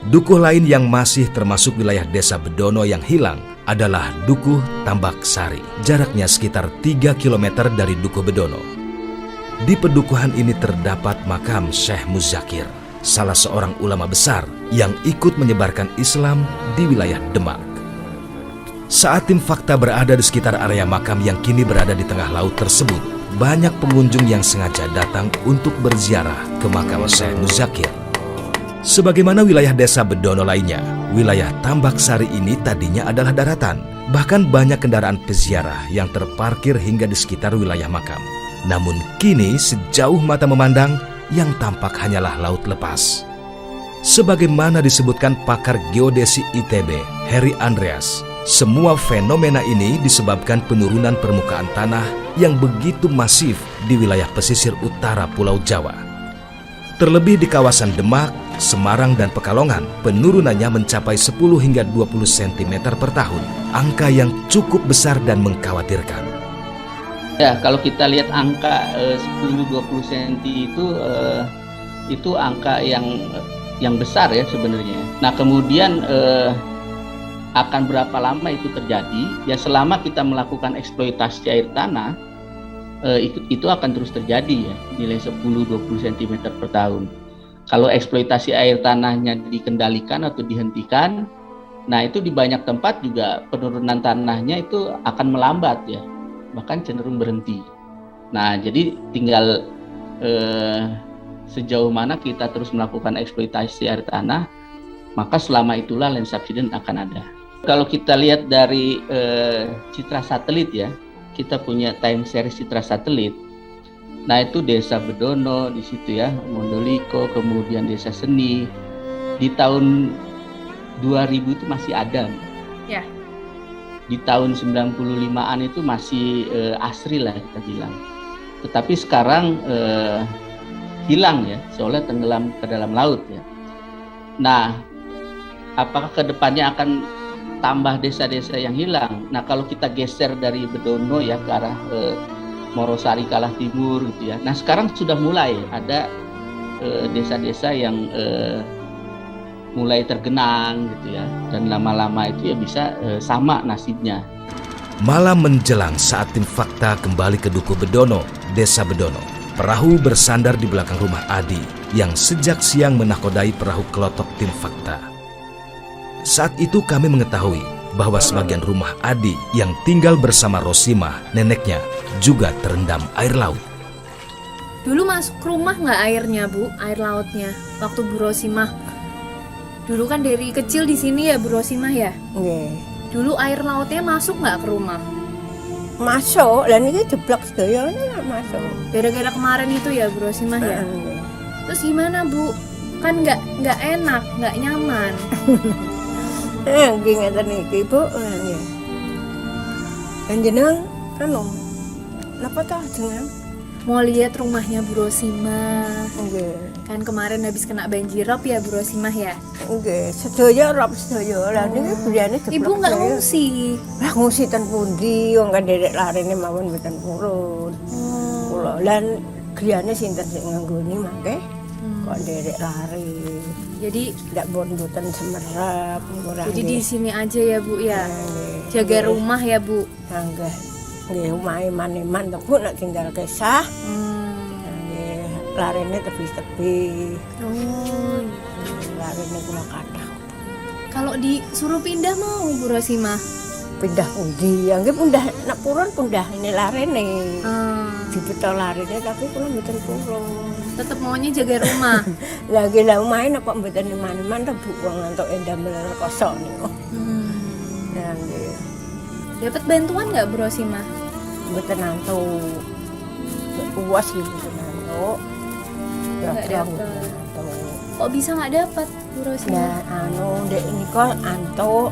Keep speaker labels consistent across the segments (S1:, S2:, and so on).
S1: Dukuh lain yang masih termasuk wilayah Desa Bedono yang hilang adalah Dukuh Tambak Sari. Jaraknya sekitar 3 km dari Dukuh Bedono. Di pedukuhan ini terdapat makam Syekh Muzakir, salah seorang ulama besar yang ikut menyebarkan Islam di wilayah Demak. Saat tim Fakta berada di sekitar area makam yang kini berada di tengah laut tersebut, banyak pengunjung yang sengaja datang untuk berziarah ke makam Syekh Muzakir. Sebagaimana wilayah Desa Bedono lainnya, wilayah Tambak Sari ini tadinya adalah daratan. Bahkan banyak kendaraan peziarah yang terparkir hingga di sekitar wilayah makam. Namun kini sejauh mata memandang, yang tampak hanyalah laut lepas. Sebagaimana disebutkan pakar geodesi ITB, Heri Andreas, semua fenomena ini disebabkan penurunan permukaan tanah yang begitu masif di wilayah pesisir utara Pulau Jawa. Terlebih di kawasan Demak, Semarang, dan Pekalongan, penurunannya mencapai 10 hingga 20 cm per tahun, angka yang cukup besar dan mengkhawatirkan.
S2: Ya, kalau kita lihat angka 10-20 cm itu angka yang besar ya sebenarnya. Nah, kemudian akan berapa lama itu terjadi? Ya, selama kita melakukan eksploitasi air tanah, itu akan terus terjadi ya, nilai 10-20 cm per tahun. Kalau eksploitasi air tanahnya dikendalikan atau dihentikan, nah itu di banyak tempat juga penurunan tanahnya itu akan melambat ya, bahkan cenderung berhenti. Nah, jadi tinggal sejauh mana kita terus melakukan eksploitasi air tanah, maka selama itulah land subsidence akan ada. Kalau kita lihat dari citra satelit ya, kita punya time series citra satelit. Nah, itu Desa Bedono di situ ya, Mondoliko, kemudian Desa Seni. Di tahun 2000 itu masih ada.
S3: Ya.
S2: Di tahun 95-an itu masih asri lah kita bilang. Tetapi sekarang hilang ya, soalnya tenggelam ke dalam laut ya. Nah, apakah ke depannya akan tambah desa-desa yang hilang? Nah, kalau kita geser dari Bedono ya ke arah Morosari Kalah Timur gitu ya. Nah, sekarang sudah mulai ada desa-desa yang mulai tergenang gitu ya. Dan lama-lama itu ya bisa sama nasibnya.
S1: Malam menjelang saat tim Fakta kembali ke Dukuh Bedono, Desa Bedono. Perahu bersandar di belakang rumah Adi yang sejak siang menakodai perahu kelotok tim Fakta. Saat itu kami mengetahui bahwa sebagian rumah Adi yang tinggal bersama Rosimah, neneknya, juga terendam air laut.
S3: Dulu masuk rumah nggak airnya, Bu? Air lautnya waktu Bu Rosimah. Dulu kan dari kecil di sini ya, Bu Rosimah ya?
S4: Nggih.
S3: Dulu air lautnya masuk nggak ke rumah?
S4: Masuk, lah niki jeblok sedaya masuk.
S3: Gara-gara kemarin itu ya, Bu Rosimah ya? Terus gimana, Bu? Kan nggak enak, nggak nyaman.
S4: Nggih ngeten niki, Bu. Nggih. Panjenengan anu napa toh jenengan?
S3: Mau lihat rumahnya Bu Rosimah.
S4: Nggih.
S3: Kan kemarin habis kena banjirop ya, Bu Rosimah ya?
S4: Nggih, sedaya rob sedaya. Lah niki griyane jeblok.
S3: Ibu nggak
S4: sedaya.
S3: ngungsi?
S4: Lah ngungsi ten pundi wong kan derek larene mawon mboten purun. Kula lan griyane sinten sing nganggoni mangke kok derek lare.
S3: Jadi
S4: ndak mboten semerap ora.
S3: Jadi di sini aja ya, Bu ya. Jaga rumah ya, Bu.
S4: Nggih. Nggih, omahe man-man to Bu nek tinggal kesah. Nggih, larene tebi-tebi.
S3: Oh,
S4: Larene kula kathah.
S3: kalau disuruh pindah mau Bu Rosimah?
S4: Pindah pundi? Ya nggih pindah nek purun pindah ini larene. Dibeto larene tapi kula mboten purun.
S3: Tetap maunya jaga rumah.
S4: Lagi lah omahe kok mboten iman-iman to Bu wong entuk endam rekoso niku. Ya nggih.
S3: Dapat bantuan nggak Bu Rosimah?
S4: Mboten nantuk. Puas iki mboten nantuk.
S3: Nggak dapet. Kok bisa nggak dapat Bu Rosimah?
S4: Nah, ndek nika antuk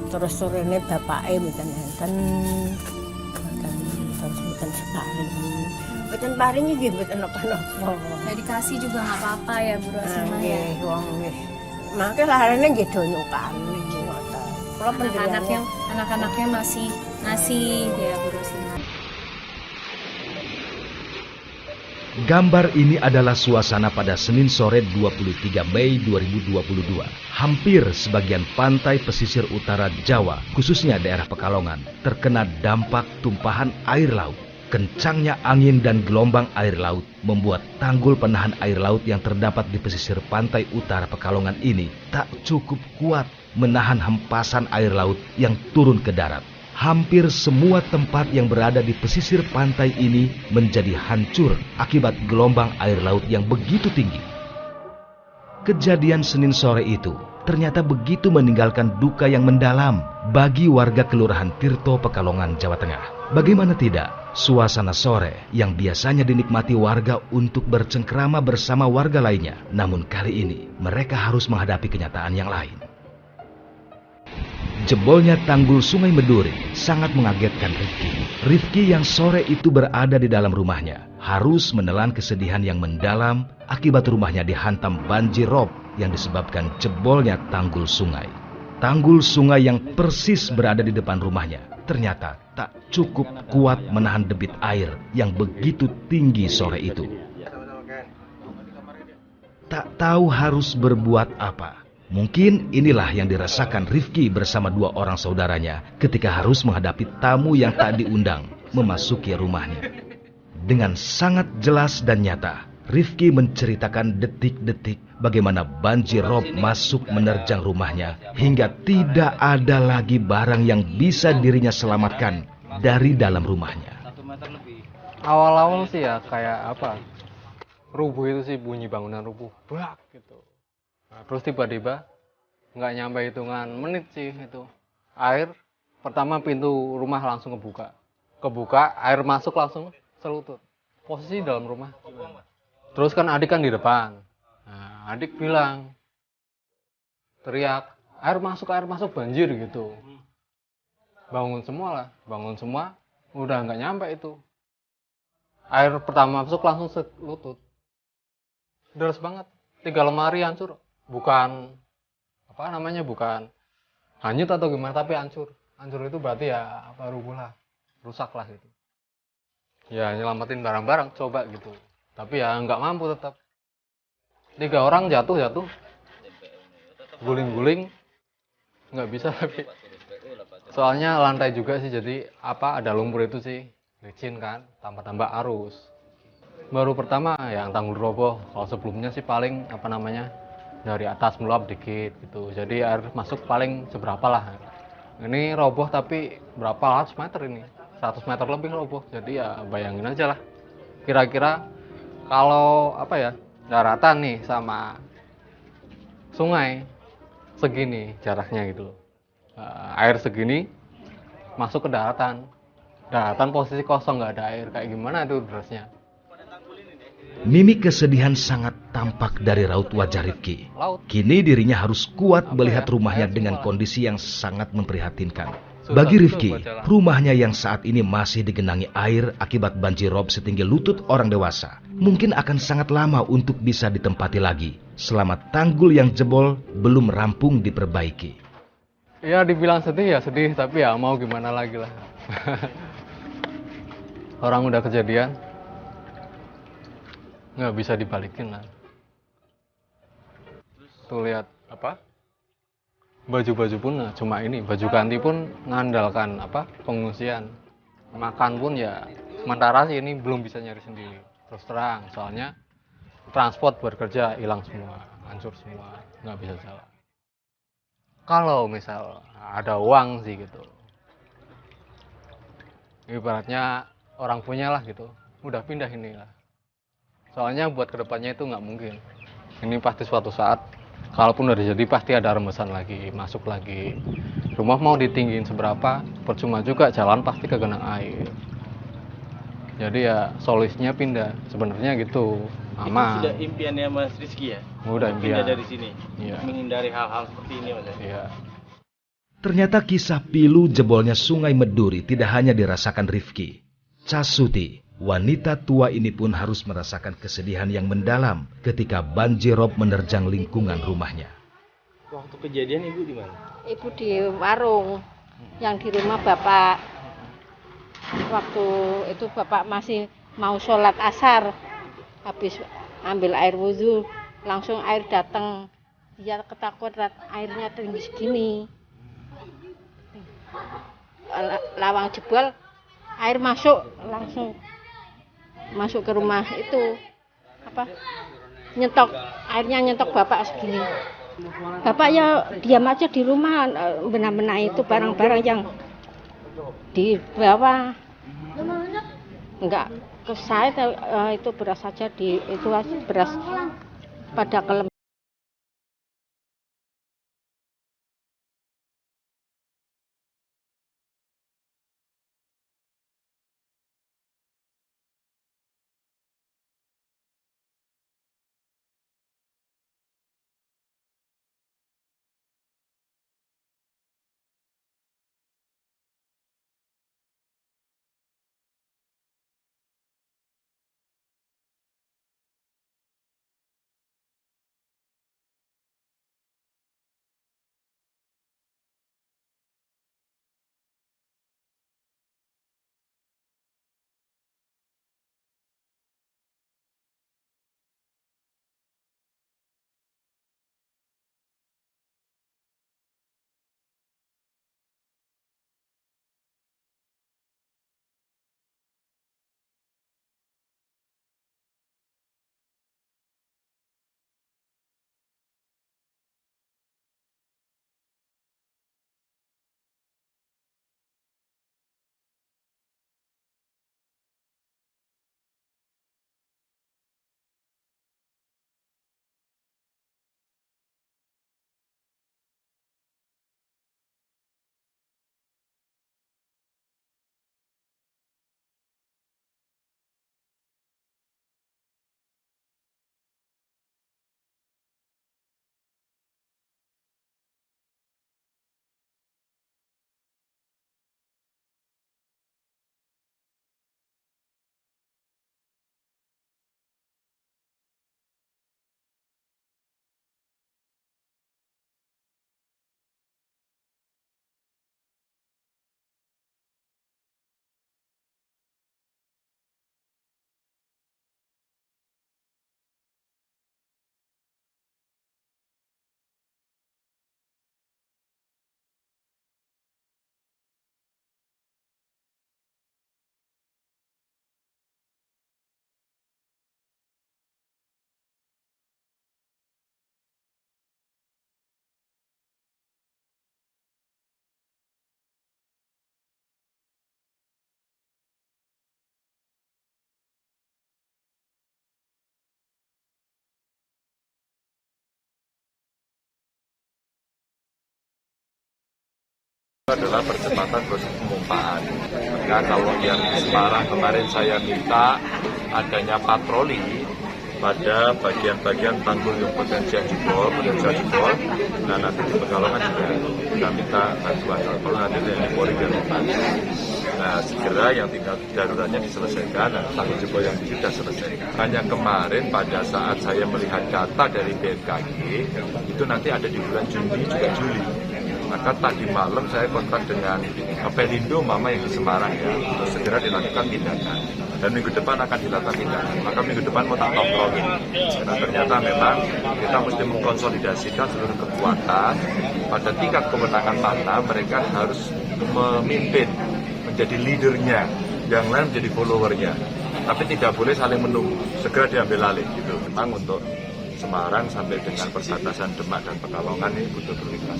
S4: terus sorene bapake mboten enten. Mboten separing. Mboten paring iki mboten napa-napa.
S3: Nggak dikasih juga nggak apa-apa ya Bu Rosimah ya.
S4: Nggih, wong nggih. Mangke larene nggih do nyukani ngoten. Kula pendiriane
S3: Anak-anaknya masih ngasih ya Bu Rosimah.
S1: Gambar ini adalah suasana pada Senin sore 23 Mei 2022. Hampir sebagian pantai pesisir utara Jawa, khususnya daerah Pekalongan, terkena dampak tumpahan air laut. Kencangnya angin dan gelombang air laut membuat tanggul penahan air laut yang terdapat di pesisir pantai utara Pekalongan ini tak cukup kuat menahan hempasan air laut yang turun ke darat. Hampir semua tempat yang berada di pesisir pantai ini menjadi hancur akibat gelombang air laut yang begitu tinggi. Kejadian Senin sore itu ternyata begitu meninggalkan duka yang mendalam bagi warga Kelurahan Tirto, Pekalongan, Jawa Tengah. Bagaimana tidak, suasana sore yang biasanya dinikmati warga untuk bercengkrama bersama warga lainnya, namun kali ini mereka harus menghadapi kenyataan yang lain. Jebolnya tanggul Sungai Meduri sangat mengagetkan Rifki. Rifki yang sore itu berada di dalam rumahnya harus menelan kesedihan yang mendalam akibat rumahnya dihantam banjir rob yang disebabkan jebolnya tanggul sungai. Tanggul sungai yang persis berada di depan rumahnya ternyata tak cukup kuat menahan debit air yang begitu tinggi sore itu. Tak tahu harus berbuat apa. Mungkin inilah yang dirasakan Rifki bersama dua orang saudaranya ketika harus menghadapi tamu yang tak diundang memasuki rumahnya. Dengan sangat jelas dan nyata, Rifki menceritakan detik-detik bagaimana banjir rob masuk menerjang rumahnya hingga tidak ada lagi barang yang bisa dirinya selamatkan dari dalam rumahnya.
S5: Awal-awal sih ya kayak apa, rubuh itu sih, bunyi bangunan rubuh, brak gitu. Nah, terus tiba-tiba nggak nyampe hitungan menit sih itu air pertama pintu rumah langsung kebuka, air masuk langsung selutut. Posisi dalam rumah. Terus kan adik kan di depan. Nah, adik bilang, teriak, air masuk banjir gitu. Bangun semua, udah nggak nyampe itu. Air pertama masuk langsung selutut. Deras banget, 3 lemari hancur. Bukan hanyut atau gimana, tapi hancur itu berarti ya rubuh lah, rusak lah gitu. Ya nyelamatin barang-barang coba gitu, tapi ya nggak mampu tetap. 3 orang jatuh guling-guling nggak bisa, tapi soalnya lantai juga sih, jadi ada lumpur itu sih, licin kan, tambah arus. Baru pertama yang tanggul roboh, kalau sebelumnya sih paling dari atas meluap dikit gitu, jadi air masuk paling seberapa lah. Ini roboh tapi berapa ratus meter ini, 100 meter lebih roboh. Jadi ya bayangin aja lah, kira-kira kalau daratan nih sama sungai segini jaraknya gitu loh. Air segini masuk ke daratan posisi kosong, nggak ada air, kayak gimana itu derasnya.
S1: Mimik kesedihan sangat tampak dari raut wajah Rifki. Kini dirinya harus kuat melihat rumahnya dengan kondisi yang sangat memprihatinkan. Bagi Rifki, rumahnya yang saat ini masih digenangi air akibat banjir rob setinggi lutut orang dewasa, mungkin akan sangat lama untuk bisa ditempati lagi selama tanggul yang jebol belum rampung diperbaiki.
S5: Ya dibilang sedih ya sedih, tapi ya mau gimana lagi lah. Orang udah kejadian, nggak bisa dibalikin lah. Tuh lihat baju-baju pun cuma ini, baju ganti pun ngandalkan pengungsian. Makan pun ya sementara sih ini belum bisa nyari sendiri, terus terang, soalnya transport buat kerja hilang semua, hancur semua, nggak bisa jalan. Kalau misal ada uang sih gitu, ibaratnya orang punya lah gitu, udah pindah ini lah. Soalnya buat kedepannya itu nggak mungkin. Ini pasti suatu saat, kalaupun udah jadi pasti ada rembesan lagi, masuk lagi. Rumah mau ditinggiin seberapa, percuma juga, jalan pasti kegenang air. Jadi ya solusinya pindah, sebenarnya gitu. Aman.
S6: Itu sudah impiannya Mas Rizky ya?
S5: Udah impian.
S6: Pindah dari sini,
S5: iya.
S6: Menghindari hal-hal seperti ini Mas.
S5: Iya.
S1: Ternyata kisah pilu jebolnya Sungai Meduri tidak hanya dirasakan Rifki. Casuti, wanita tua ini pun harus merasakan kesedihan yang mendalam ketika banjir rob menerjang lingkungan rumahnya.
S6: Waktu kejadian Ibu di mana?
S7: Ibu di warung, yang di rumah Bapak. Waktu itu Bapak masih mau sholat asar. habis ambil air wudhu langsung air datang, dia ketakutan airnya tinggi segini, lawang jebol, air masuk langsung masuk ke rumah itu nyetok, airnya nyetok bapak segini. Bapak ya diam aja di rumah, benar-benar itu barang-barang yang di bawah enggak ke saya, itu beras saja itu beras pada kelem.
S8: Adalah percepatan proses pemompaan. Maka kalau yang di Semarang kemarin saya minta adanya patroli pada bagian-bagian tanggul yang potensial jebol. Nah nanti di Pekalongan juga kita minta bantuan. Kalau nanti dari Polri dan Bupati. Nah segera yang tinggal daruratnya diselesaikan, dan tanggul jebol yang sudah selesai. Hanya kemarin pada saat saya melihat data dari BMKG, itu nanti ada di bulan Juni juga Juli. Maka tadi malam saya kontak dengan Pelindo Mama yang di Semarang ya, untuk segera dilakukan tindakan. Dan minggu depan akan dilakukan tindakan. Maka minggu depan mau tak tongkrongin. Karena ternyata memang kita mesti mengkonsolidasikan seluruh kekuatan pada tingkat kewenangan mana mereka harus memimpin, menjadi leadernya, yang lain menjadi followernya. Tapi tidak boleh saling menunggu, segera diambil alih gitu. Memang untuk Semarang sampai dengan perbatasan Demak dan Pekalongan ini butuh prioritas.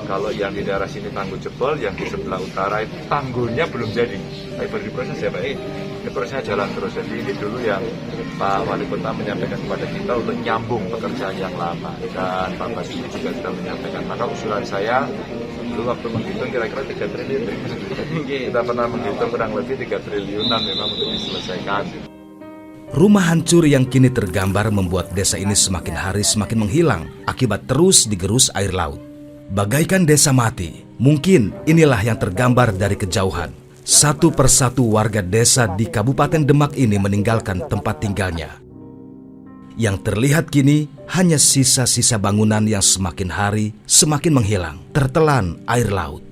S8: Kalau yang di daerah sini tanggul jebol, yang di sebelah utara itu tanggulnya belum jadi. Tapi baru diproses ya Pak. Ini prosesnya jalan terus. Jadi ini dulu yang Pak Wali Kota menyampaikan kepada kita untuk nyambung pekerjaan yang lama. Dan Pak Basuki juga sudah menyampaikan. Maka usulan saya dulu waktu menghitung kira-kira 3 triliun. Kita pernah menghitung kurang lebih 3 triliunan memang untuk diselesaikan.
S1: Rumah hancur yang kini tergambar membuat desa ini semakin hari semakin menghilang akibat terus digerus air laut. Bagaikan desa mati, mungkin inilah yang tergambar dari kejauhan. Satu persatu warga desa di Kabupaten Demak ini meninggalkan tempat tinggalnya. Yang terlihat kini hanya sisa-sisa bangunan yang semakin hari semakin menghilang, tertelan air laut.